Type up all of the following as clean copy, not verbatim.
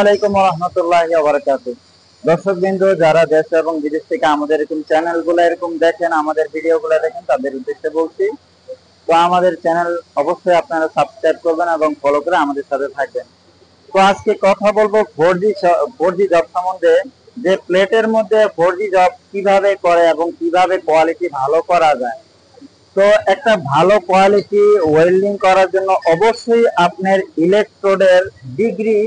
আলাইকুম রহমতুল্লাহি ওয়া বারাকাতুহু। দর্শকবৃন্দ যারা দেশ এবং বিদেশ থেকে আমাদের এরকম চ্যানেলগুলো এরকম দেখেন, আমাদের ভিডিওগুলো দেখেন, তাদের উদ্দেশ্যে বলছি, তো আমাদের চ্যানেল অবশ্যই আপনারা সাবস্ক্রাইব করবেন এবং ফলো করে আমাদের সাথে থাকবেন। তো আজকে কথা বলবো ফোর জি জব সম্বন্ধে, যে প্লেটের মধ্যে 4G জব কিভাবে করে এবং কিভাবে কোয়ালিটি ভালো করা যায়। তো একটা ভালো কোয়ালিটি ওয়েল্ডিং করার জন্য অবশ্যই আপনার ইলেকট্রোডের ডিগ্রি,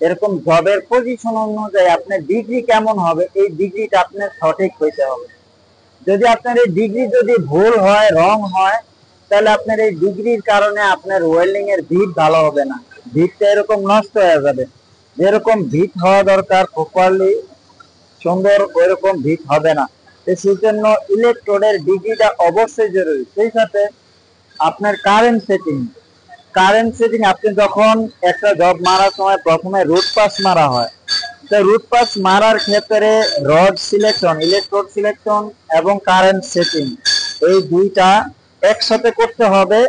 এরকম জবের পজিশন অনুযায়ী আপনার ডিগ্রি কেমন হবে, এই ডিগ্রিটা আপনার সঠিক হইতে হবে। যদি আপনার এই ডিগ্রি যদি ভুল হয়, রং হয়, তাহলে আপনার এই ডিগ্রির কারণে আপনার ওয়েল্ডিং এর ভিত ভালো হবে না, ভিতটা এরকম নষ্ট হয়ে যাবে। যেরকম ভিত হওয়া দরকার প্রপারলি সুন্দর, ওইরকম ভিত হবে না। সেই জন্য ইলেকট্রোডের ডিগ্রিটা অবশ্যই জরুরি। সেই সাথে আপনার কারেন্ট সেটিং আপনি যখন একটা জব মারার সময় প্রথমে রুট পাস মারা হয়, তো রুট পাস মারার ক্ষেত্রে রড সিলেকশন, ইলেকট্রোড সিলেকশন এবং কারেন্ট সেটিং এই দুইটা একসাথে করতে হবে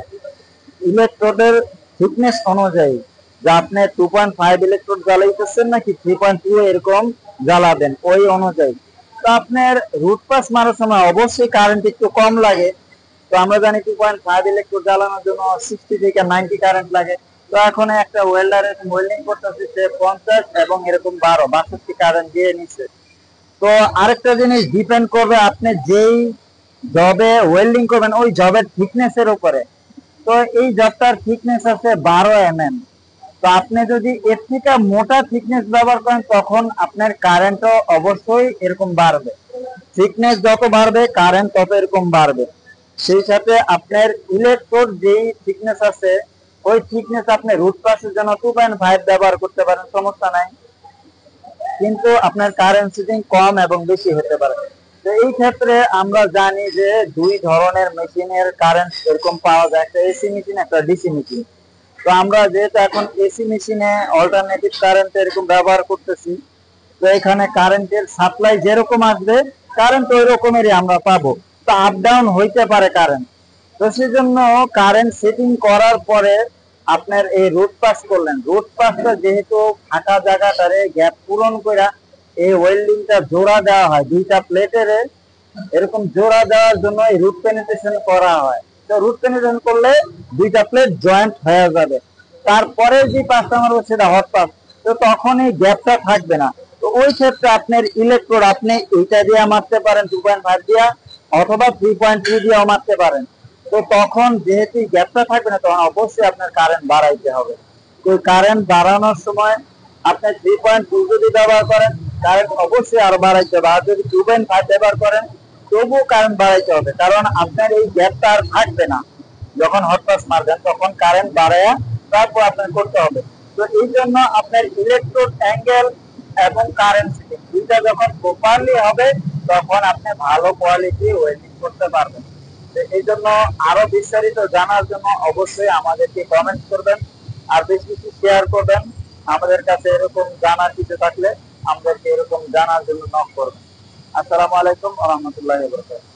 ইলেকট্রোডের থিকনেস অনুযায়ী, যে আপনি 2.5 ইলেকট্রোড জ্বালাইতেছেন নাকি 3.2 এরকম জ্বালাবেন ওই অনুযায়ী। তো আপনার রুট পাস মারার সময় অবশ্যই কারেন্ট একটু কম লাগে। তো আমরা জানি 2.5 ইলেকট্রোড জ্বালানোর জন্য 60 থেকে 90 কারেন্ট লাগে। তো এখন একটা ওয়েল্ডার ওয়েল্ডিং করতেছে, সে 50 এবং এরকম 62 কারেন্ট দিয়ে নিচ্ছে। তো আরেকটা জিনিস ডিপেন্ড করবে আপনি যেই জবে ওয়েল্ডিং করবেন ওই জবের থিকনেস এর উপরে। তো এই জবটার থিকনেস আছে 12 mm। তো আপনি যদি এর থেকে মোটা থিকনেস ব্যবহার করেন তখন আপনার কারেন্টও অবশ্যই এরকম বাড়বে। থিকনেস যত বাড়বে কারেন্ট তত এরকম বাড়বে। সেই সাথে আপনার ইলেকট্রোড যেই থিকনেস আছে ওই থিকনেস আপনি রুট পাসের জন্য 2.5 ব্যবহার করতে পারেন, সমস্যা নাই। কিন্তু আপনার কারেন্ট সেটিং কম এবং বেশি হতে পারে। তো এই ক্ষেত্রে আমরা জানি যে দুই ধরনের মেশিনের কারেন্ট এরকম পাওয়া যায়, একটা এসি মেশিন, একটা ডিসি মেশিন। তো আমরা যেহেতু এখন এসি মেশিনে অল্টারনেটিভ কারেন্ট এরকম ব্যবহার করতেছি, তো এখানে কারেন্টের সাপ্লাই যেরকম আসবে কারেন্ট ওই রকমেরই আমরা পাবো। তো আপ ডাউন হইতে পারে কারেন্ট। তো সেই জন্য কারেন্ট সেটিং করার পরে আপনার এই রুট পাস করলেন, রুট পাসটা যেহেতু ফাঁকা জায়গাটারে গ্যাপ পূরণ করে এই ওয়েল্ডিংটা জোড়া দেওয়া হয় দুইটা প্লেটের, এরকম জোড়া দেওয়ার জন্য এই রুট পেনিট্রেশন করা হয়। তো রুট পেনিট্রেশন করলে দুইটা প্লেট জয়েন্ট হয়ে যাবে। তারপরে যে পাসটা মারবো সেটা হট পাস, তো তখন এই গ্যাপটা থাকবে না। তো ওই ক্ষেত্রে আপনার ইলেকট্রোড আপনি এইটা দিয়ে মারতে পারেন 2.5 দিয়া, অথবা 3.3 দিয়েও মারতে পারেন। তো তখন যেহেতু গ্যাপটা থাকবে না তখন অবশ্যই আপনার কারেন্ট বাড়াইতে হবে। তো কারেন্ট বাড়ানোর সময় আপনি 3.2 যদি ব্যবহার করেন কারেন্ট অবশ্যই আরো বাড়াইতে হবে, আর যদি 2.5 ব্যবহার করেন তবুও কারেন্ট বাড়াইতে হবে, কারণ আপনার এই গ্যাপটা আর থাকবে না। যখন হট পাস মারবেন তখন কারেন্ট বাড়ায়া তারপর আপনার করতে হবে। তো এই জন্য আপনার ইলেকট্রোড অ্যাঙ্গেল এবং কারেন্ট সেটিং দুইটা যখন প্রপারলি হবে তখন আপনি ভালো কোয়ালিটি ওয়েল্ডিং করতে পারবেন। এই জন্য আরো বিস্তারিত জানার জন্য অবশ্যই আমাদেরকে কমেন্ট করবেন আর বেশি বেশি শেয়ার করবেন। আমাদের কাছে এরকম জানার কিছু থাকলে আমাদেরকে এরকম জানার জন্য নক করবেন। আসসালামু আলাইকুম ওয়া রাহমাতুল্লাহি ওয়া বারাকাতুহু।